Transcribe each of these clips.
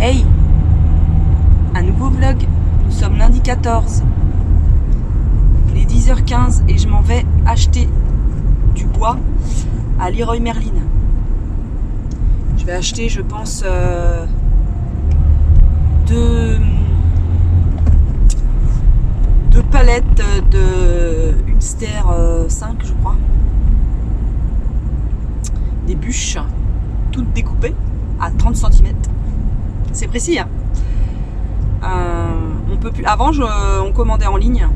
Hey, un nouveau vlog. Nous sommes lundi 14. Il est 10h15 et je m'en vais acheter du bois à Leroy Merlin. Je vais acheter, je pense, deux palettes de Ulster 5, je crois. Des bûches, toutes découpées à 30 cm. C'est précis, hein. On peut plus. Avant, on commandait en ligne,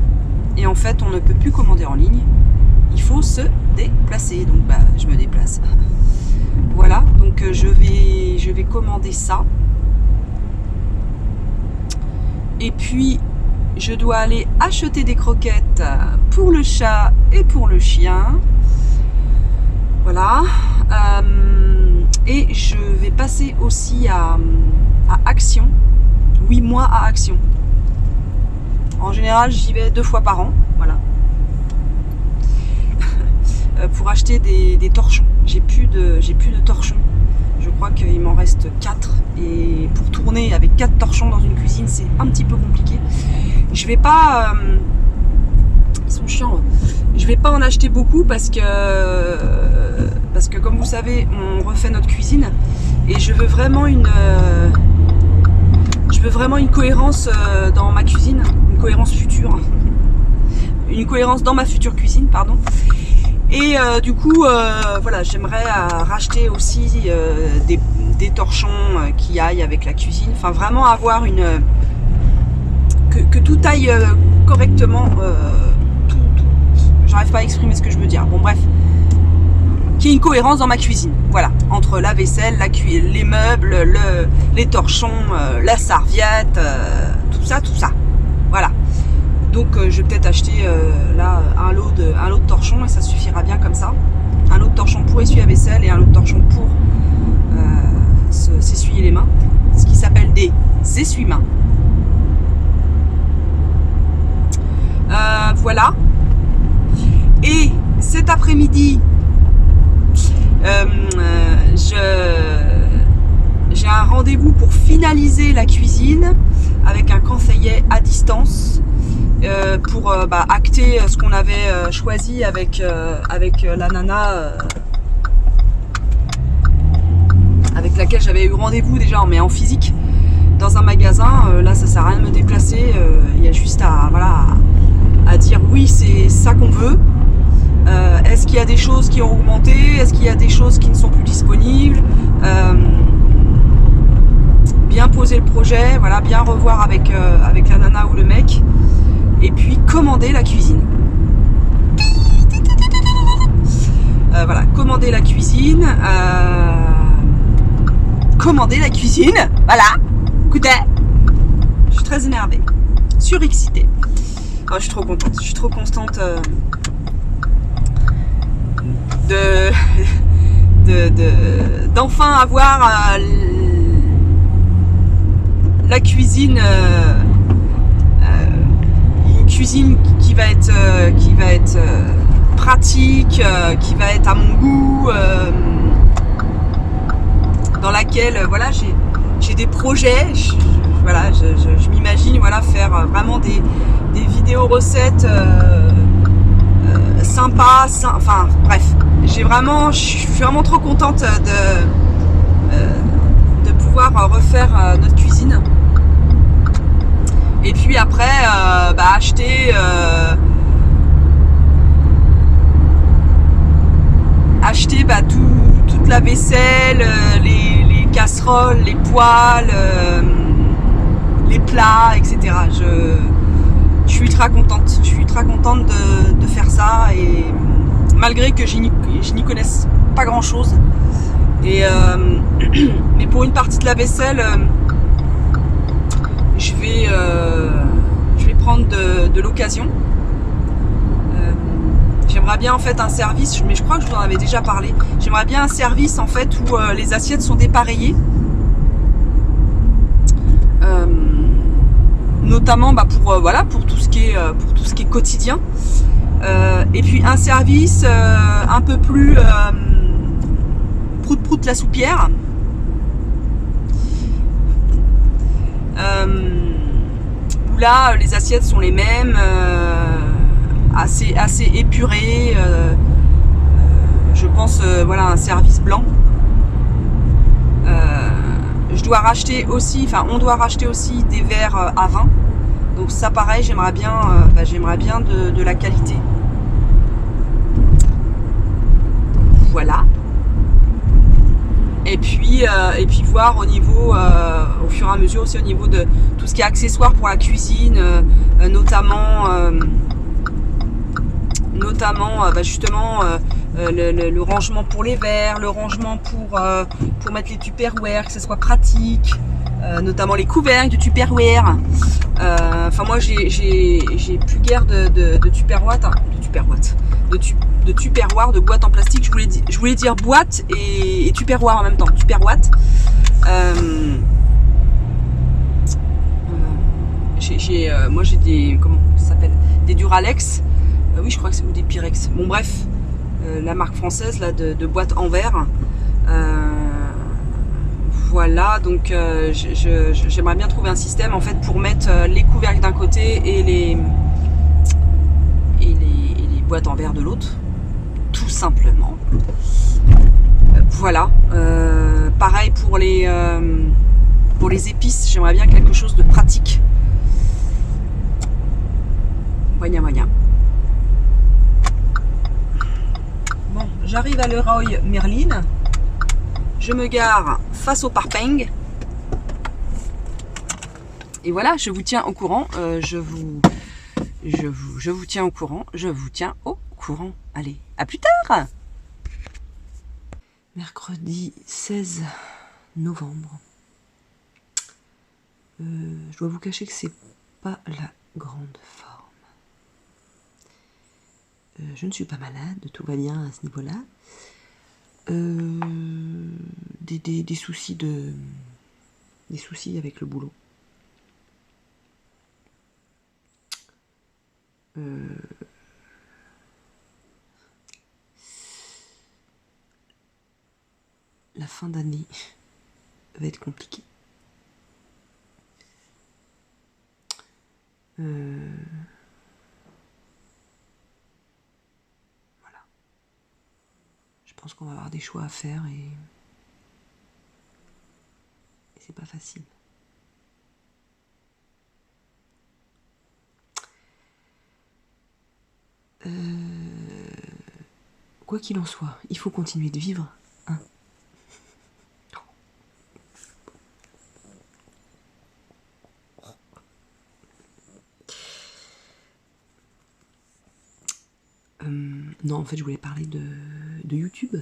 et en fait, on ne peut plus commander en ligne. Il faut se déplacer, donc je me déplace. Voilà, donc je vais commander ça. Et puis, je dois aller acheter des croquettes pour le chat et pour le chien. Voilà. Et je vais passer aussi à Action. Oui, moi à Action. En général, j'y vais 2 fois par an. Voilà. Pour acheter des torchons. J'ai plus de torchons. Je crois qu'il m'en reste 4. Et pour tourner avec 4 torchons dans une cuisine, c'est un petit peu compliqué. Je vais pas... ils sont chiants. Je vais pas en acheter beaucoup parce que comme vous savez, on refait notre cuisine. Et je veux vraiment une cohérence dans ma cuisine. Une cohérence future. Une cohérence dans ma future cuisine, pardon. Et du coup, voilà, j'aimerais racheter aussi des torchons qui aillent avec la cuisine. Enfin, vraiment avoir que tout aille correctement. J'arrive pas à exprimer ce que je veux dire. Bon, bref. Qu'il y ait une cohérence dans ma cuisine. Voilà. Entre la vaisselle, les meubles, les torchons, la serviette, tout ça. Voilà. Donc je vais peut-être acheter là un lot de torchons et ça suffira bien comme ça. Un lot de torchons pour essuyer la vaisselle et un lot de torchons pour s'essuyer les mains. Ce qui s'appelle des essuie-mains. Voilà. Et cet après-midi, j'ai un rendez-vous pour finaliser la cuisine avec un conseiller à distance. Pour acter ce qu'on avait choisi avec la nana avec laquelle j'avais eu rendez-vous déjà, mais en physique dans un magasin. Là, ça sert à rien de me déplacer. Il y a juste à dire oui, c'est ça qu'on veut. Est-ce qu'il y a des choses qui ont augmenté? Est-ce qu'il y a des choses qui ne sont plus disponibles? Bien poser le projet, voilà, bien revoir avec la nana ou le mec. Et puis commander la cuisine. Voilà, commander la cuisine. Voilà. Écoutez, je suis très énervée, surexcitée. Oh, je suis trop contente. Je suis trop contente d'enfin avoir la cuisine. Cuisine qui va être pratique, qui va être à mon goût, dans laquelle voilà, j'ai des projets. Je m'imagine faire vraiment des vidéos recettes sympas, enfin bref, je suis vraiment trop contente de pouvoir refaire notre cuisine. Et puis après, acheter toute la vaisselle, les casseroles, les poêles, les plats, etc. Je suis très contente. Je suis très contente de faire ça, et malgré que je n'y connaisse pas grand chose. Mais pour une partie de la vaisselle, je vais prendre de l'occasion. J'aimerais bien en fait un service, mais je crois que je vous en avais déjà parlé. J'aimerais bien un service en fait où les assiettes sont dépareillées, notamment pour tout ce qui est quotidien. Et puis un service un peu plus prout la soupière. là, les assiettes sont les mêmes, assez épurées. Je pense, voilà, un service blanc. Je dois racheter aussi, enfin, on doit racheter aussi des verres à vin. Donc ça, pareil, j'aimerais bien de la qualité. Voilà. Et puis voir au niveau, au fur et à mesure aussi au niveau de tout ce qui est accessoires pour la cuisine, notamment justement le rangement pour les verres, le rangement pour mettre les tupperware, que ce soit pratique, notamment les couvercles de tupperware. Enfin moi j'ai plus guère de tupperware, de tupperware, de boîte en plastique. Je voulais dire boîte et tupperware en même temps. Tupperware. Moi j'ai des, comment ça s'appelle, des Duralex. Oui, je crois que c'est, ou des Pyrex. Bon bref, la marque française là de boîte en verre. Voilà, donc j'aimerais bien trouver un système en fait pour mettre les couvercles d'un côté et les boîtes en verre de l'autre, tout simplement. Voilà. Pareil pour les épices, j'aimerais bien quelque chose de pratique. Moyen. Bon, j'arrive à Leroy Merlin. Je me gare face au parking. Et voilà, je vous tiens au courant. Je vous tiens au courant. Je vous tiens au courant. Allez, à plus tard. Mercredi 16 novembre. Je dois vous cacher que c'est pas la grande forme. Je ne suis pas malade, tout va bien à ce niveau-là. Des soucis avec le boulot. La fin d'année va être compliquée. Voilà. Je pense qu'on va avoir des choix à faire et c'est pas facile. Quoi qu'il en soit, il faut continuer de vivre. Hein. Non, en fait, je voulais parler de YouTube.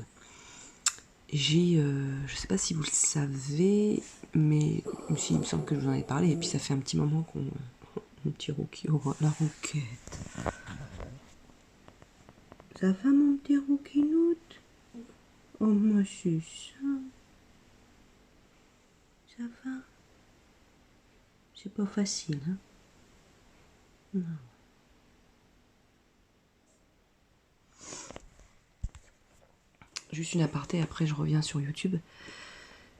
J'ai, je sais pas si vous le savez, mais il me semble que je vous en ai parlé, et puis ça fait un petit moment qu'on... Mon petit Rookie aura la roquette. Ça va, mon petit Rookinoute? Oh, moi, c'est ça. Ça va? C'est pas facile, hein? Non. Juste une aparté, après je reviens sur YouTube.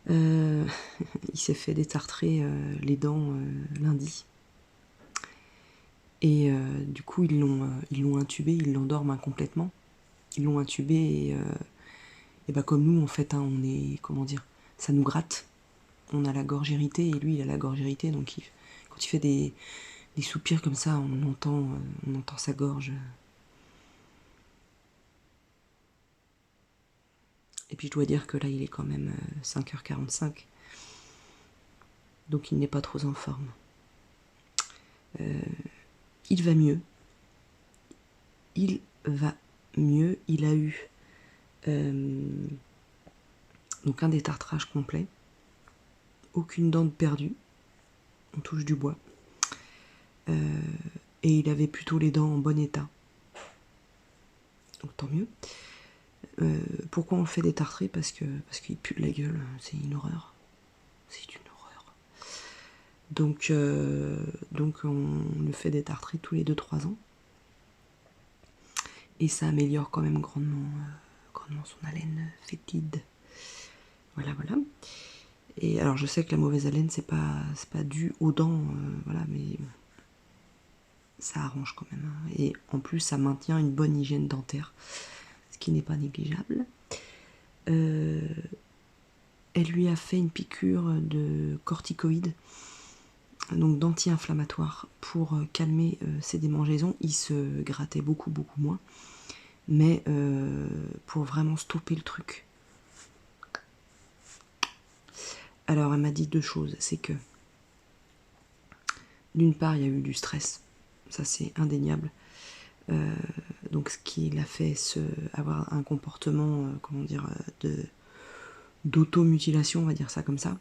Il s'est fait détartrer les dents lundi. Et du coup, ils l'ont intubé, ils l'endorment complètement. Ils l'ont intubé et bah comme nous, en fait, hein, on est, comment dire, ça nous gratte. On a la gorge irritée et lui, il a la gorge irritée. Donc quand il fait des soupirs comme ça, on entend sa gorge. Et puis je dois dire que là, il est quand même 5h45. Donc il n'est pas trop en forme. Il va mieux. Il va mieux. Il a eu donc un détartrage complet. Aucune dent de perdue. On touche du bois. Et il avait plutôt les dents en bon état. Donc tant mieux. Pourquoi on le fait détartrer? Parce qu'il pue de la gueule. C'est une horreur. C'est une horreur. Donc on le fait détartrer tous les 2-3 ans. Et ça améliore quand même grandement son haleine fétide. Voilà. Et alors je sais que la mauvaise haleine c'est pas dû aux dents, voilà, mais ça arrange quand même. Hein. Et en plus, ça maintient une bonne hygiène dentaire, ce qui n'est pas négligeable. Elle lui a fait une piqûre de corticoïdes, donc d'anti-inflammatoires, pour calmer ses démangeaisons. Il se grattait beaucoup moins, mais pour vraiment stopper le truc. Alors elle m'a dit 2 choses, c'est que d'une part il y a eu du stress, ça c'est indéniable, donc ce qui l'a fait avoir un comportement, comment dire, d'automutilation, on va dire ça comme ça.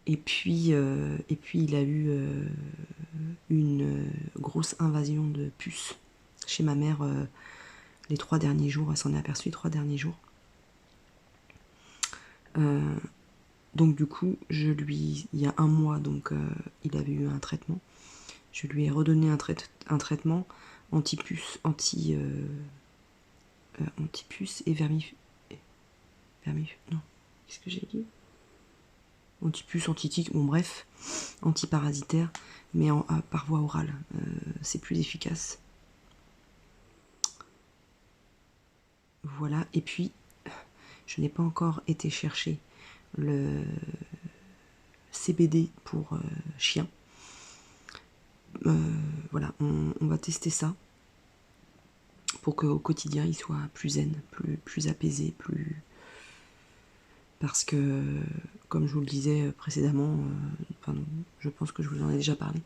Et puis il a eu une grosse invasion de puces chez ma mère les 3 derniers jours, elle s'en est aperçue les 3 derniers jours. Donc du coup, il y a 1 mois, donc il avait eu un traitement. Je lui ai redonné un traitement anti-puce, anti-puce et non, qu'est-ce que j'ai dit? Anti-puce, anti-tique, bon bref, anti-parasitaire, mais par voie orale, c'est plus efficace. Voilà, et puis, je n'ai pas encore été chercher le CBD pour chien. Voilà, on va tester ça pour qu'au quotidien il soit plus zen, plus apaisé, parce que comme je vous le disais précédemment, je pense que je vous en ai déjà parlé,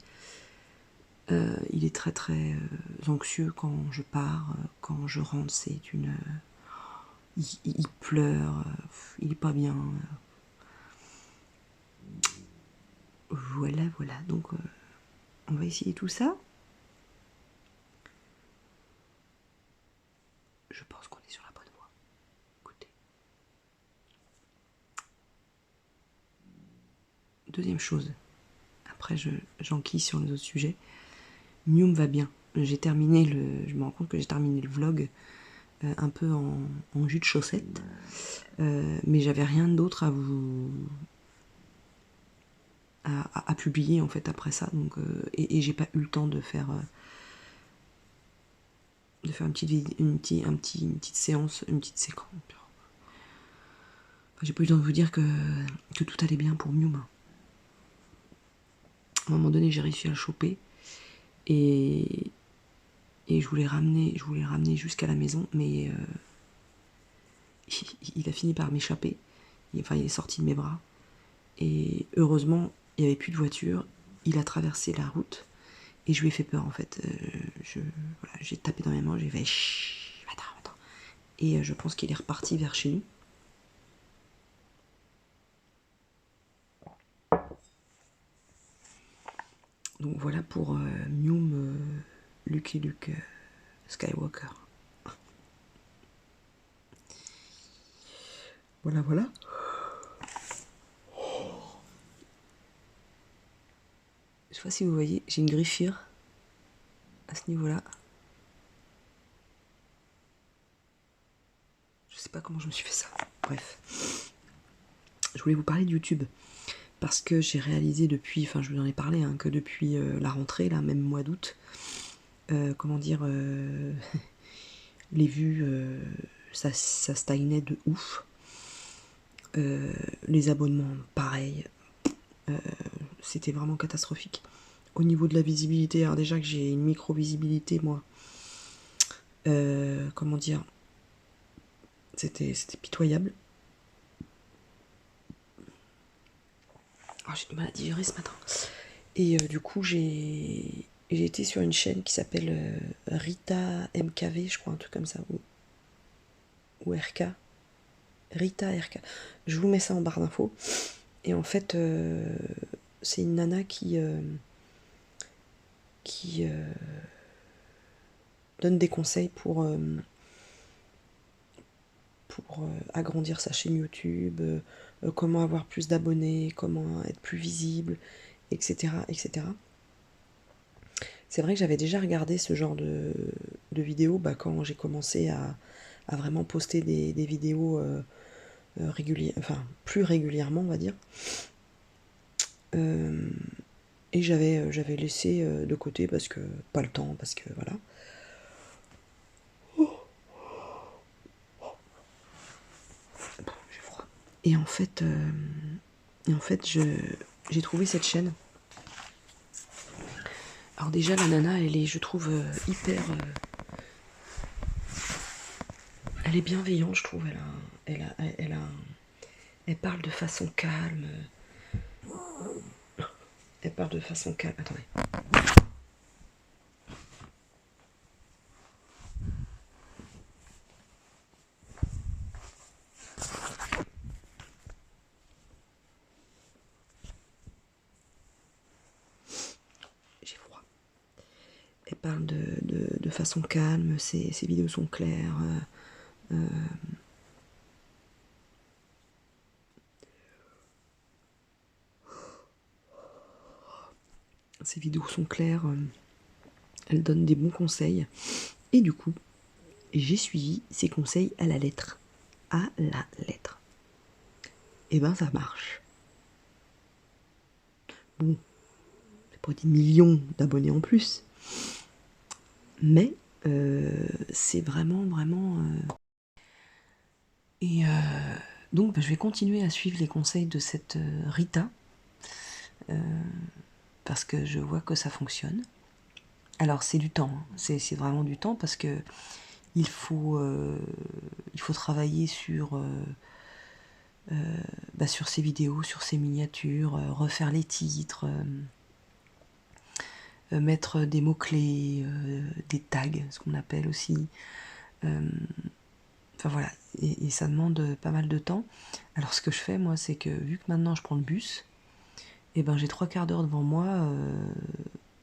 il est très anxieux quand je pars, quand je rentre, c'est une... il pleure, il est pas bien. Voilà, donc on va essayer tout ça. Je pense qu'on est sur la bonne voie. Écoutez. Deuxième chose, après j'enquille sur les autres sujets. Mium va bien. Je me rends compte que j'ai terminé le vlog un peu en jus de chaussette, mais j'avais rien d'autre à publier en fait après ça, donc et j'ai pas eu le temps de faire une petite séance, une petite séquence. Enfin, j'ai pas eu le temps de vous dire que tout allait bien pour Mium. À un moment donné, j'ai réussi à le choper et je voulais ramener jusqu'à la maison, mais il a fini par m'échapper. Enfin, il est sorti de mes bras. Et heureusement, il n'y avait plus de voiture. Il a traversé la route et je lui ai fait peur en fait. Voilà, j'ai tapé dans mes mains, j'ai fait chut, attends. Et je pense qu'il est reparti vers chez nous. Donc voilà pour Mium, Lucky Luke Skywalker. Voilà. Je sais pas si vous voyez, j'ai une griffière à ce niveau-là. Je sais pas comment je me suis fait ça. Bref. Je voulais vous parler de YouTube. Parce que j'ai réalisé depuis, enfin je vous en ai parlé, hein, que depuis la rentrée, là, même mois d'août, les vues, ça stagnait de ouf. Les abonnements, pareil. C'était vraiment catastrophique. Au niveau de la visibilité, alors déjà que j'ai une micro-visibilité, moi, c'était pitoyable. Oh, j'ai du mal à digérer ce matin. Et du coup, j'ai été sur une chaîne qui s'appelle Rita MKV, je crois, un truc comme ça, ou RK. Rita RK. Je vous mets ça en barre d'infos. Et en fait, c'est une nana qui donne des conseils pour agrandir sa chaîne YouTube, comment avoir plus d'abonnés, comment être plus visible, etc. C'est vrai que j'avais déjà regardé ce genre de vidéos quand j'ai commencé à vraiment poster des vidéos plus régulièrement, on va dire. Et j'avais laissé de côté parce que pas le temps, parce que voilà. Bon, j'ai froid. Et en fait, j'ai trouvé cette chaîne. Alors déjà, la nana, elle est, je trouve, hyper... elle est bienveillante, je trouve. Elle parle de façon calme. Elle parle de façon calme. Attendez. J'ai froid. Elle parle de façon calme. Ses vidéos sont claires. Ses vidéos sont claires. Elle donne des bons conseils. Et du coup, j'ai suivi ses conseils à la lettre. À la lettre. Et ben ça marche. Bon, c'est pas des millions d'abonnés en plus. Mais c'est vraiment... Et donc je vais continuer à suivre les conseils de cette Rita. Parce que je vois que ça fonctionne. Alors c'est du temps, hein. C'est vraiment du temps parce que il faut travailler sur ses vidéos, sur ses miniatures, refaire les titres, mettre des mots-clés, des tags, ce qu'on appelle aussi. Enfin voilà, et ça demande pas mal de temps. Alors ce que je fais moi, c'est que vu que maintenant je prends le bus, et ben j'ai 3/4 d'heure devant moi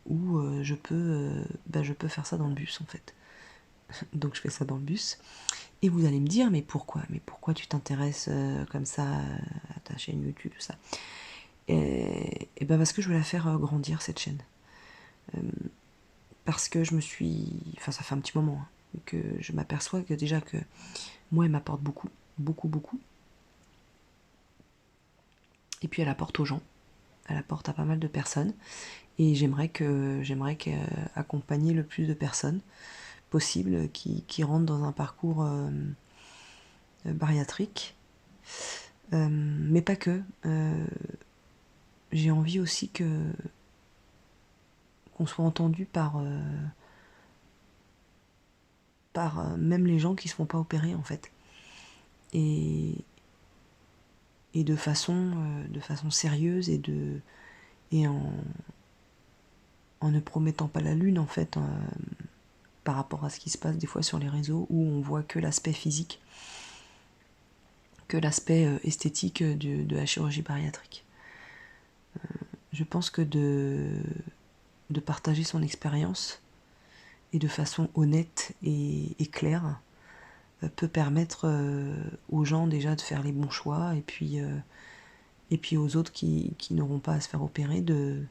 où je peux faire ça dans le bus en fait. Donc je fais ça dans le bus. Et vous allez me dire, mais pourquoi tu t'intéresses comme ça à ta chaîne YouTube, tout ça? Et ben parce que je veux la faire grandir cette chaîne. Parce que enfin ça fait un petit moment que je m'aperçois que déjà que moi elle m'apporte beaucoup. Et puis elle apporte aux gens. Elle apporte à pas mal de personnes. Et j'aimerais accompagner le plus de personnes possible qui rentrent dans un parcours bariatrique. Mais pas que. J'ai envie aussi qu'on soit entendu par même les gens qui ne se font pas opérer en fait. Et de façon sérieuse et en ne promettant pas la lune en fait, par rapport à ce qui se passe des fois sur les réseaux où on voit que l'aspect physique, que l'aspect esthétique de la chirurgie bariatrique. Je pense que de partager son expérience et de façon honnête et claire peut permettre aux gens déjà de faire les bons choix et puis aux autres qui n'auront pas à se faire opérer de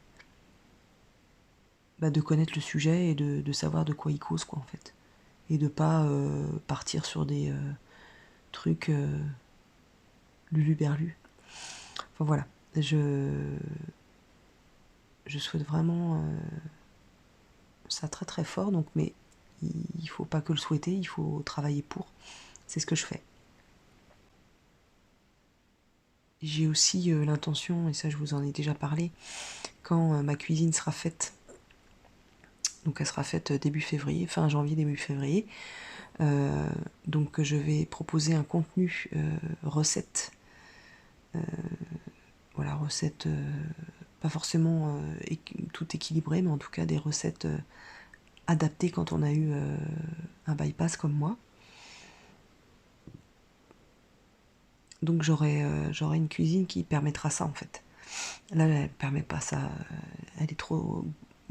connaître le sujet et de savoir de quoi il cause quoi en fait. Et de pas partir sur des trucs luluberlus. Enfin voilà, je souhaite vraiment ça très très fort, donc mais il faut pas que le souhaiter, il faut travailler pour. C'est ce que je fais. J'ai aussi l'intention, et ça je vous en ai déjà parlé, quand ma cuisine sera faite, donc elle sera faite début février, fin janvier, début février, donc je vais proposer un contenu recette. Voilà, recettes pas forcément tout équilibré, mais en tout cas des recettes adaptées quand on a eu un bypass comme moi. Donc j'aurai une cuisine qui permettra ça en fait. Là, elle permet pas ça. Elle est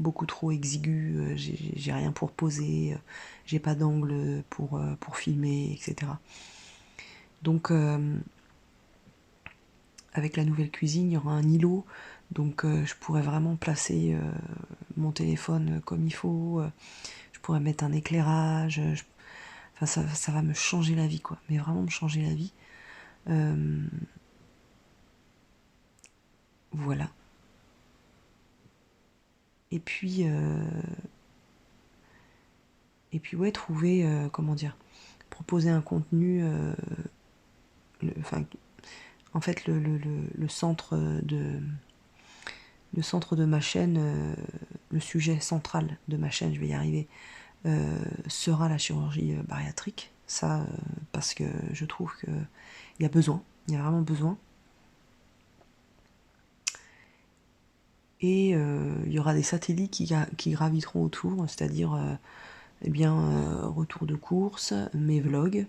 beaucoup trop exiguë. J'ai rien pour poser. J'ai pas d'angle pour filmer, etc. Donc avec la nouvelle cuisine, il y aura un îlot. Donc je pourrais vraiment placer mon téléphone comme il faut. Je pourrais mettre un éclairage. Enfin, ça va me changer la vie, quoi. Mais vraiment me changer la vie. Voilà. Et puis ouais, trouver, comment dire, proposer un contenu, en fait le centre de ma chaîne, le sujet central de ma chaîne, je vais y arriver, sera la chirurgie bariatrique. Ça, parce que je trouve qu'il y a besoin, il y a vraiment besoin. Et il y aura des satellites qui graviteront autour, c'est-à-dire retour de course, mes vlogs,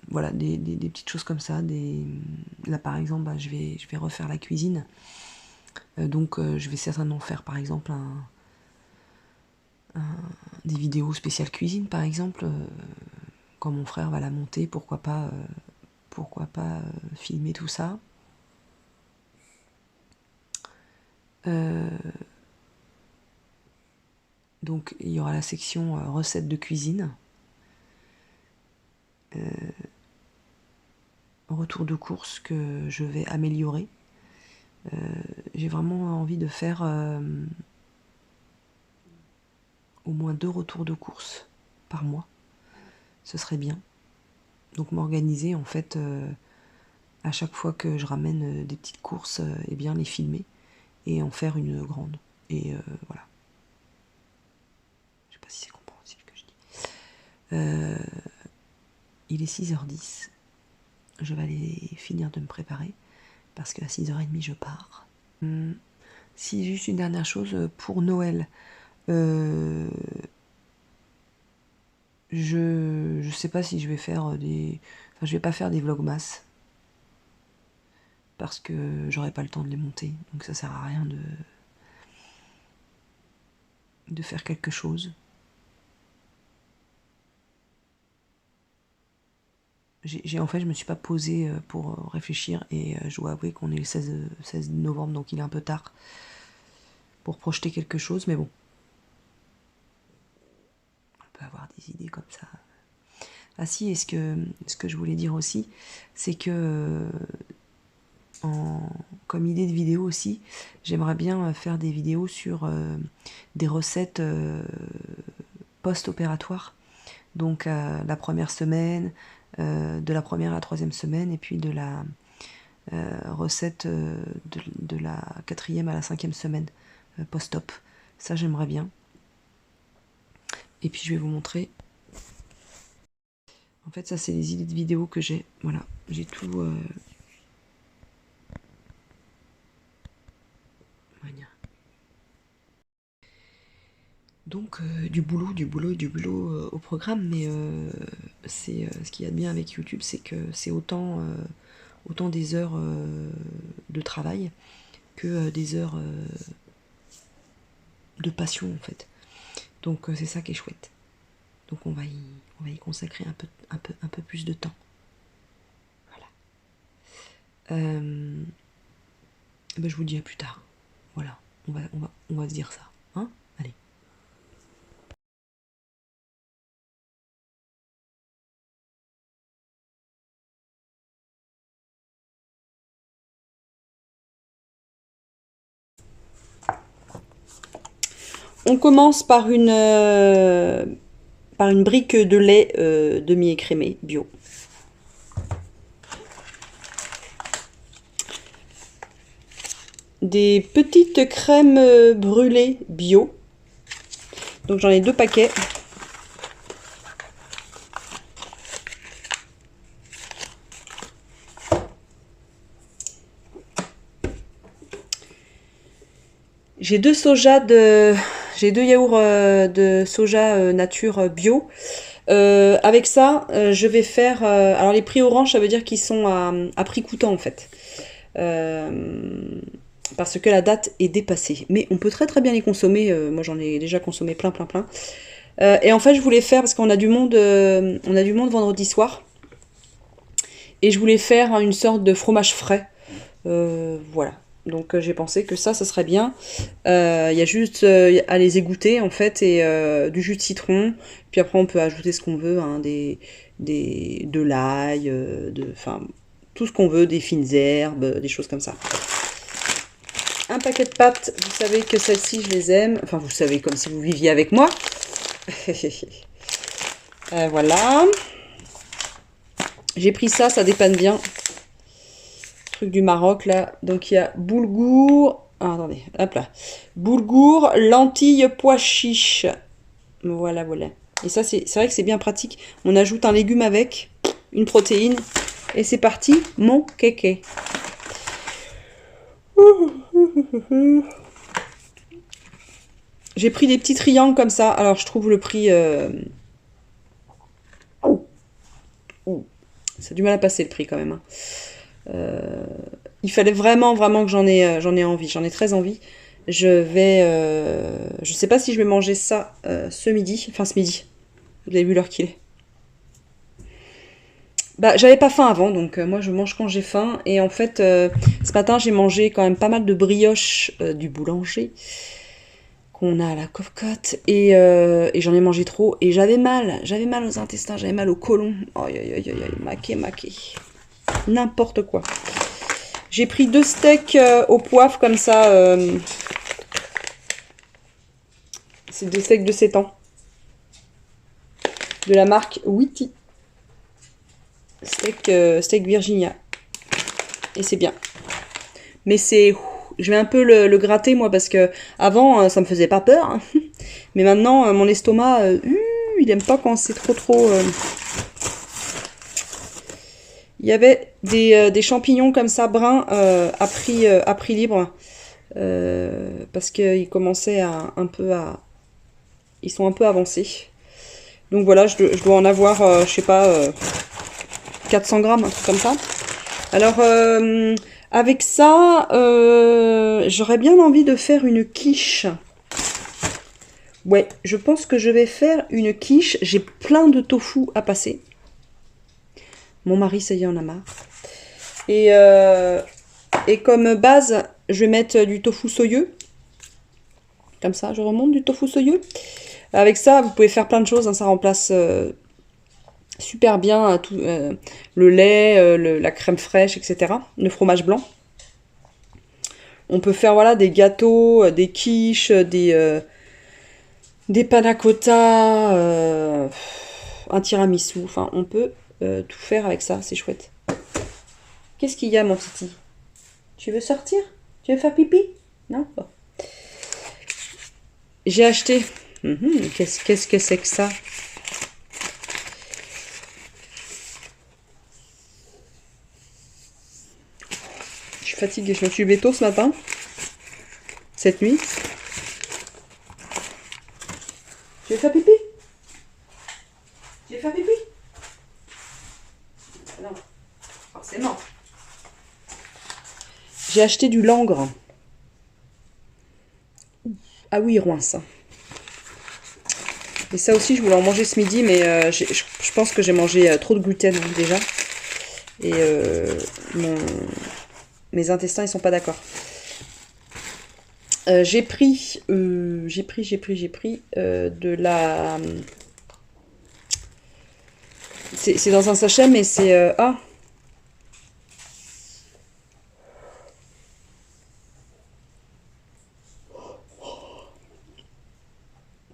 voilà, des petites choses comme ça. Là par exemple, je vais refaire la cuisine, donc je vais certainement faire par exemple des vidéos spéciales cuisine par exemple, quand mon frère va la monter, pourquoi pas filmer tout ça. Donc il y aura la section recettes de cuisine, retour de course que je vais améliorer. J'ai vraiment envie de faire au moins 2 retours de course par mois, ce serait bien. Donc m'organiser en fait, à chaque fois que je ramène des petites courses, et bien les filmer et en faire une grande. Et voilà. Je sais pas si c'est compréhensible ce que je dis. Il est 6h10. Je vais aller finir de me préparer parce qu'à 6h30 je pars. Si juste une dernière chose pour Noël. Je sais pas si je vais faire je vais pas faire des vlogmas parce que j'aurai pas le temps de les monter, donc ça sert à rien de faire quelque chose. En fait, je me suis pas posée pour réfléchir et je dois avouer qu'on est le 16 novembre, donc il est un peu tard pour projeter quelque chose, mais bon. On peut avoir des idées comme ça. Ah si, et ce que je voulais dire aussi, c'est que comme idée de vidéo aussi, j'aimerais bien faire des vidéos sur des recettes post-opératoires. Donc la première semaine, de la première à la 3e semaine, et puis de la recette de la 4e à la 5e semaine post-op. Ça j'aimerais bien. Et puis je vais vous montrer. En fait ça c'est les idées de vidéos que j'ai. Voilà, j'ai tout... Voilà. Donc du boulot au programme, mais c'est ce qu'il y a de bien avec YouTube, c'est que c'est autant des heures de travail que des heures de passion en fait. Donc c'est ça qui est chouette. Donc on va y consacrer un peu plus de temps. Voilà. Ben, je vous dis à plus tard. Voilà, on va se dire ça. Hein? Allez. On commence par une brique de lait demi-écrémé bio. Des petites crèmes brûlées bio. Donc j'en ai 2 paquets. J'ai 2 yaourts de soja nature bio. Avec ça, je vais faire... alors les prix orange, ça veut dire qu'ils sont à prix coûtant en fait. Parce que la date est dépassée. Mais on peut très très bien les consommer. Moi j'en ai déjà consommé plein. Et en fait je voulais faire, parce qu'on a du monde vendredi soir. Et je voulais faire une sorte de fromage frais. Voilà. Donc j'ai pensé que ça serait bien. Il y a juste à les égoutter en fait, et du jus de citron. Puis après on peut ajouter ce qu'on veut, hein, de l'ail, enfin tout ce qu'on veut, des fines herbes, des choses comme ça. un paquet de pâtes. Vous savez que celles-ci, je les aime. Enfin, vous savez, comme si vous viviez avec moi. Voilà. J'ai pris ça, ça dépanne bien. Truc du Maroc, là. Donc, il y a boulgour. Ah, attendez, hop là. Boulgour, lentilles, pois chiches. Voilà, voilà. Et ça, c'est vrai que c'est bien pratique. On ajoute un légume avec, une protéine. Et c'est parti, mon kéké. J'ai pris des petits triangles comme ça. Alors, je trouve le prix... Ça a du mal à passer le prix quand même. Hein. Il fallait vraiment que j'en ai envie. J'en ai très envie. Je sais pas si je vais manger ça ce midi. Enfin, ce midi. Vous avez vu l'heure qu'il est. Bah, j'avais pas faim avant, donc moi je mange quand j'ai faim. Et en fait, ce matin j'ai mangé quand même pas mal de brioches du boulanger qu'on a à la cocotte. Et j'en ai mangé trop. Et j'avais mal aux intestins, j'avais mal au côlon. Aïe aïe aïe aïe, maqué. N'importe quoi. J'ai pris 2 steaks au poivre comme ça. C'est 2 steaks de 7 ans. De la marque Witty. Steak Virginia. Et c'est bien. Mais c'est... Je vais un peu le gratter moi parce que avant ça me faisait pas peur. Hein. Mais maintenant mon estomac, il aime pas quand c'est trop... Il y avait des champignons comme ça bruns à prix libre. Parce qu'ils commençaient ils sont un peu avancés. Donc voilà, je dois en avoir, je sais pas, 400 grammes, un truc comme ça. Alors, avec ça, j'aurais bien envie de faire une quiche. Ouais, je pense que je vais faire une quiche. J'ai plein de tofu à passer. Mon mari, ça y est, en a marre. Et comme base, je vais mettre du tofu soyeux. Comme ça, je remonte du tofu soyeux. Avec ça, vous pouvez faire plein de choses. Hein, ça remplace super bien tout, le lait, la crème fraîche, etc. Le fromage blanc. On peut faire voilà, des gâteaux, des quiches, des panna cotta, un tiramisu. Enfin, on peut tout faire avec ça. C'est chouette. Qu'est-ce qu'il y a, mon titi? Tu veux sortir? Tu veux faire pipi? Non? Bon. J'ai acheté... Qu'est-ce que c'est que ça? Je suis fatiguée, je me suis levée tôt ce matin. Cette nuit. Tu veux faire pipi? Tu veux faire pipi? Non, forcément. J'ai acheté du langre. Ah oui, Rouen, ça. Et ça aussi, je voulais en manger ce midi, mais je pense que j'ai mangé trop de gluten hein, déjà. Et mes intestins, ils sont pas d'accord. J'ai pris de la... C'est dans un sachet, mais c'est...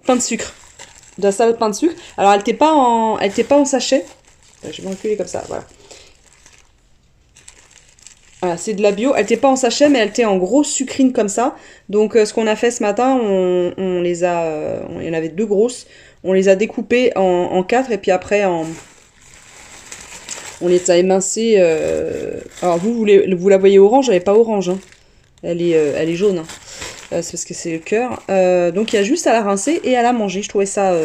pain de sucre. De la salade pain de sucre. Alors, elle n'était pas en sachet. Je vais m'enculer comme ça, voilà. Voilà, c'est de la bio. Elle n'était pas en sachet, mais elle était en grosse sucrine comme ça. Donc, ce qu'on a fait ce matin, on les a... il y en avait 2 grosses. On les a découpées en 4 et puis après, on les a émincées. Alors, vous la voyez orange, elle n'est pas orange. Hein. Elle est jaune. Hein. C'est parce que c'est le cœur. Donc, il y a juste à la rincer et à la manger. Je trouvais ça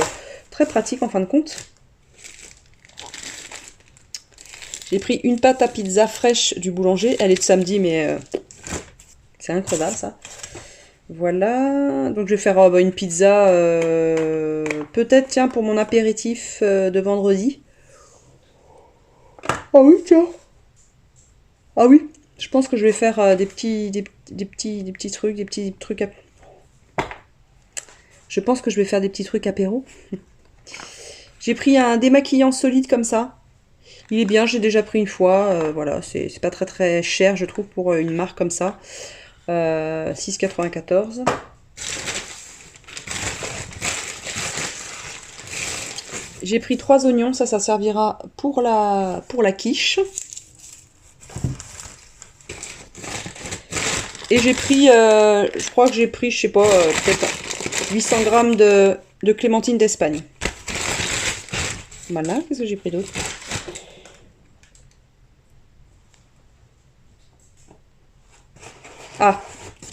très pratique en fin de compte. J'ai pris une pâte à pizza fraîche du boulanger. Elle est de samedi, mais c'est incroyable ça. Voilà. Donc je vais faire une pizza peut-être, tiens, pour mon apéritif de vendredi. Ah oui, tiens. Ah oui. Je pense que je vais faire des petits trucs. Je pense que je vais faire des petits trucs apéro. J'ai pris un démaquillant solide comme ça. Il est bien, j'ai déjà pris une fois. Voilà, c'est pas très cher, je trouve, pour une marque comme ça. 6,94. J'ai pris 3 oignons, ça servira pour la quiche. Et j'ai pris, je crois que j'ai pris, je sais pas, peut-être 800 grammes de clémentine d'Espagne. Voilà, qu'est-ce que j'ai pris d'autre? Ah,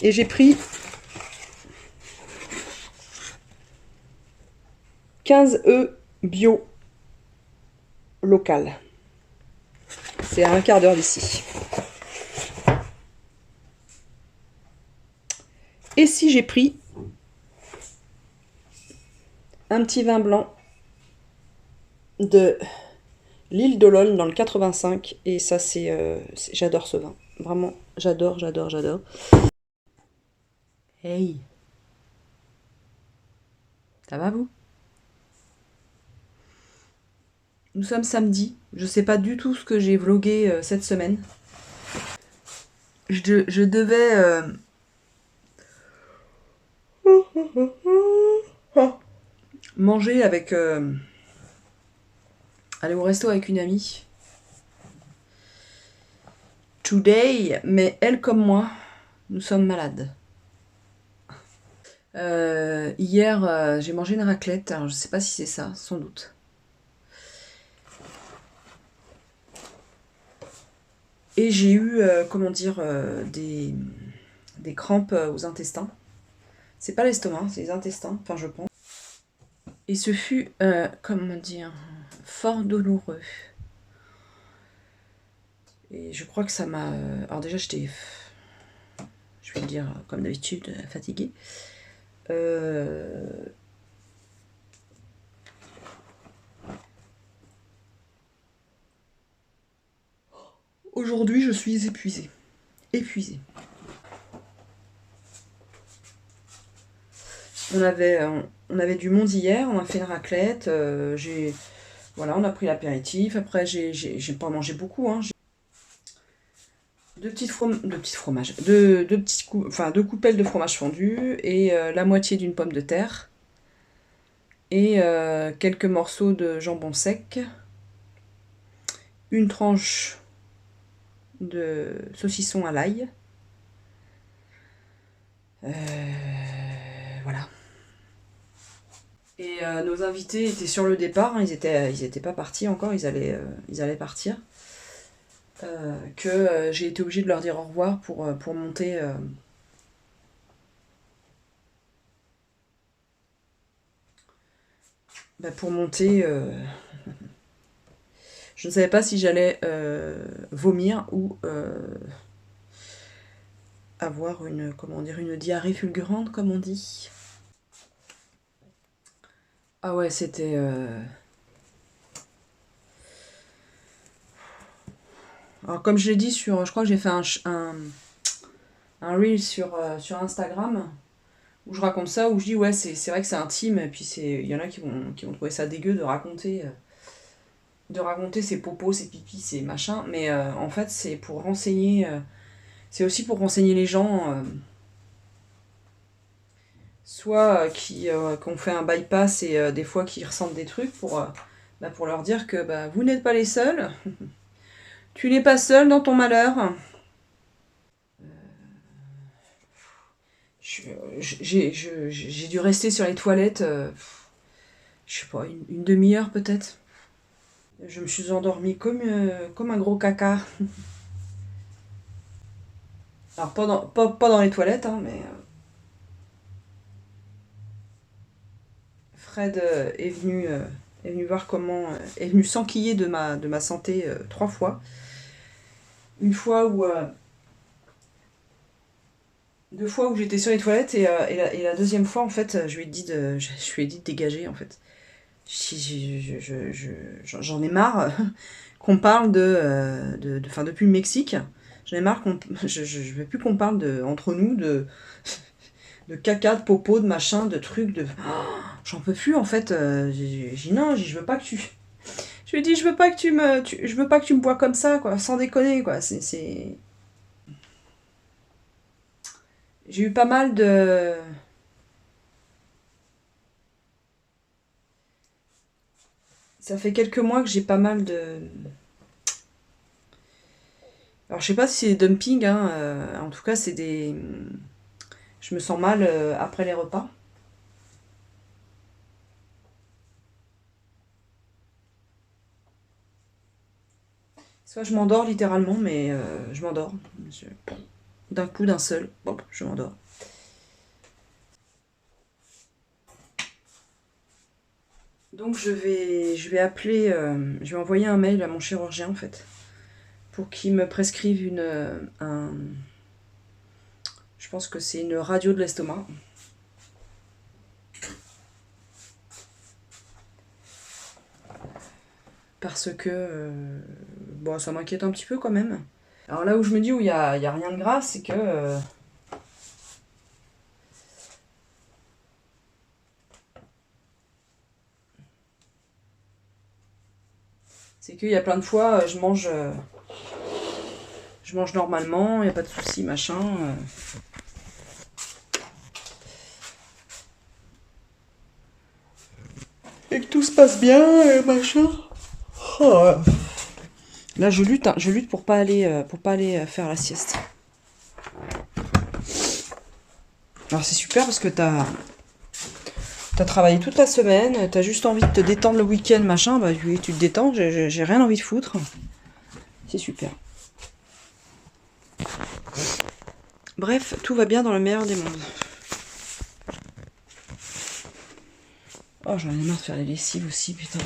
et j'ai pris 15 œufs bio local. C'est à un quart d'heure d'ici. Et si j'ai pris un petit vin blanc de l'île d'Olonne dans le 85, et ça j'adore ce vin. Vraiment, j'adore. Hey, ça va vous? Nous sommes samedi, je sais pas du tout ce que j'ai vlogué cette semaine. Je devais manger avec... aller au resto avec une amie. Today, mais elle comme moi, nous sommes malades. Hier, j'ai mangé une raclette, alors je sais pas si c'est ça, sans doute. Et j'ai eu, comment dire, des crampes aux intestins. C'est pas l'estomac, c'est les intestins, enfin je pense. Et ce fut, comment dire, fort douloureux. Et je crois que ça m'a... Alors déjà, j'étais, je vais le dire comme d'habitude, fatiguée. Aujourd'hui, je suis épuisée. On avait du monde hier, on a fait une raclette, voilà, on a pris l'apéritif, après j'ai pas mangé beaucoup, hein. Deux coupelles de fromage fondu et la moitié d'une pomme de terre et quelques morceaux de jambon sec, une tranche de saucisson à l'ail. Voilà. Et nos invités étaient sur le départ, hein, ils étaient pas partis encore, ils allaient partir. Que j'ai été obligée de leur dire au revoir pour monter. Pour monter. Je ne savais pas si j'allais vomir ou avoir une diarrhée fulgurante, comme on dit. Ah ouais, c'était... Alors comme je l'ai dit je crois que j'ai fait un reel sur Instagram où je raconte ça, où je dis ouais c'est vrai que c'est intime, et puis il y en a qui vont trouver ça dégueu de raconter ses popos, ses pipis, ses machins, mais en fait c'est pour renseigner, c'est aussi pour renseigner les gens, soit qui ont fait un bypass et des fois qui ressentent des trucs pour leur dire que vous n'êtes pas les seuls. Tu n'es pas seul dans ton malheur. J'ai dû rester sur les toilettes, je sais pas, une demi-heure peut-être. Je me suis endormie comme un gros caca. Alors pas dans les toilettes, hein, mais... Fred est venu voir comment... est venu s'enquiller de ma santé 3 fois. Une fois où... 2 fois où j'étais sur les toilettes et la deuxième fois en fait je lui ai dit de dégager en fait. J'en ai marre qu'on parle depuis le Mexique. J'en ai marre je veux plus qu'on parle entre nous de caca, de popo, de machin, de trucs, j'en peux plus en fait. J'ai dit non, je veux pas que tu... Je lui ai dit je veux pas que tu me bois comme ça quoi, sans déconner quoi, c'est... J'ai eu pas mal de... Ça fait quelques mois que j'ai pas mal de... Alors je sais pas si c'est des dumping, hein, en tout cas c'est des... Je me sens mal après les repas. Soit je m'endors littéralement, mais je m'endors. D'un coup, d'un seul, hop, je m'endors. Donc je vais appeler, je vais envoyer un mail à mon chirurgien en fait, pour qu'il me prescrive je pense que c'est une radio de l'estomac. Parce que bon, ça m'inquiète un petit peu quand même. Alors là où je me dis où il y a rien de grave, c'est que qu'il y a plein de fois je mange normalement, il n'y a pas de souci, machin. Et que tout se passe bien, machin. Oh. Là, je lutte pour pas aller faire la sieste. Alors c'est super parce que t'as travaillé toute la semaine, t'as juste envie de te détendre le week-end, machin, bah oui, tu te détends, j'ai rien envie de foutre. C'est super. Bref, tout va bien dans le meilleur des mondes. Oh, j'en ai marre de faire les lessives aussi, putain.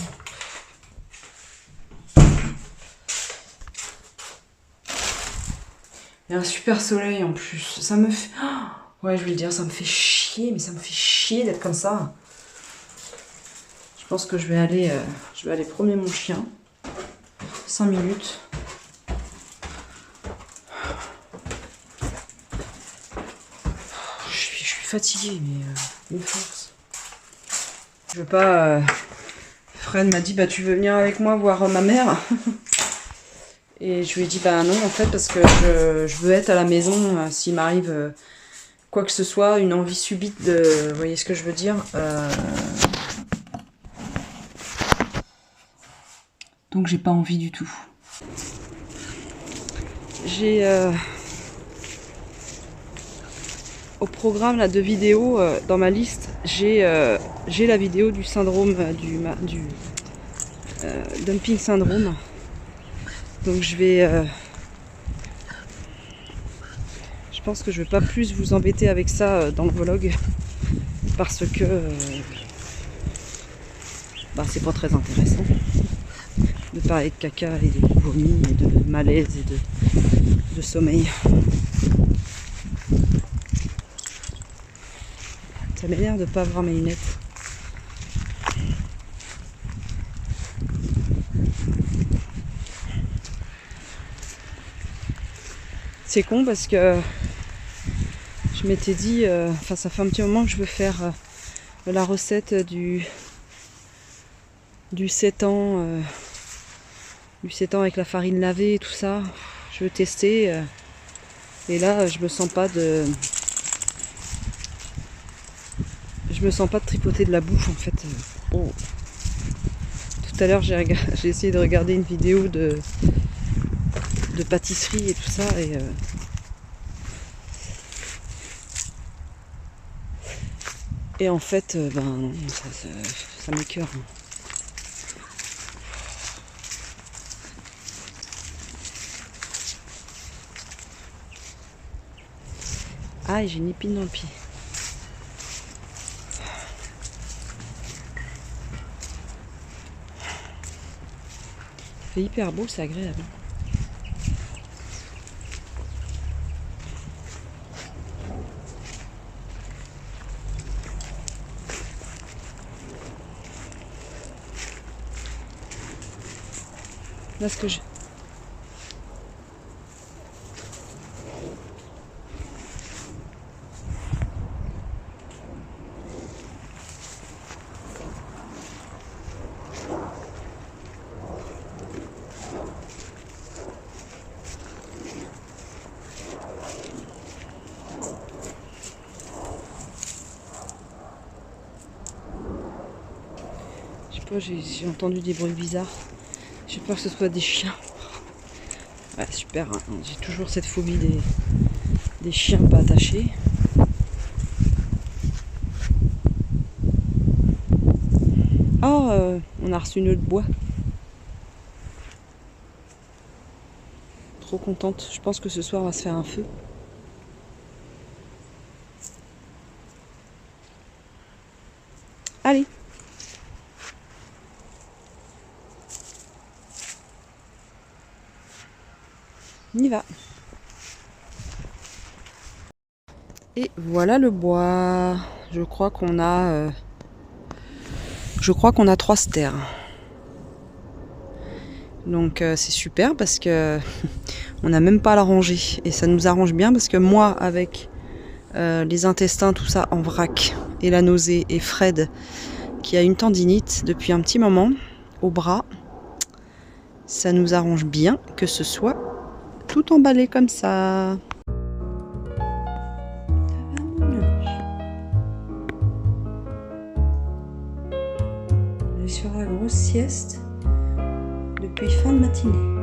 Il y a un super soleil en plus. Ça me fait... Oh, ouais, je vais le dire, ça me fait chier, mais ça me fait chier d'être comme ça. Je pense que je vais aller promener mon chien. 5 minutes. Je suis fatiguée, mais une force. Je veux pas... Fred m'a dit, bah tu veux venir avec moi voir ma mère? Et je lui ai dit, bah non, en fait, parce que je veux être à la maison s'il m'arrive quoi que ce soit, une envie subite de... Vous voyez ce que je veux dire Donc j'ai pas envie du tout. J'ai au programme là, de vidéos dans ma liste, j'ai la vidéo du syndrome du dumping syndrome. Donc je pense que je vais pas plus vous embêter avec ça dans le vlog parce que c'est pas très intéressant de parler de caca et de vomi et de malaise et de sommeil. Ça m'énerve de pas avoir mes lunettes. C'est con parce que je m'étais dit, ça fait un petit moment que je veux faire la recette du 7 ans, avec la farine lavée et tout ça. Je veux tester. Et là, je me sens pas de tripoter de la bouffe en fait. Oh. Tout à l'heure, j'ai essayé de regarder une vidéo de pâtisserie et tout ça et en fait ça m'écoeure. Ah, j'ai une épine dans le pied. Il fait hyper beau, c'est agréable. Là, ce que je... pas, j'ai entendu des bruits bizarres. J'ai peur que ce soit des chiens. Ouais, super, hein. J'ai toujours cette phobie des chiens pas attachés. Oh, on a reçu une nœud de bois. Trop contente. Je pense que ce soir on va se faire un feu. Allez. On y va. Et voilà le bois. Je crois qu'on a 3 stères. Donc c'est super parce que on n'a même pas à la ranger. Et ça nous arrange bien parce que moi, avec les intestins, tout ça en vrac, et la nausée, et Fred qui a une tendinite depuis un petit moment au bras, ça nous arrange bien que ce soit tout emballé comme ça. On est sur la grosse sieste depuis fin de matinée.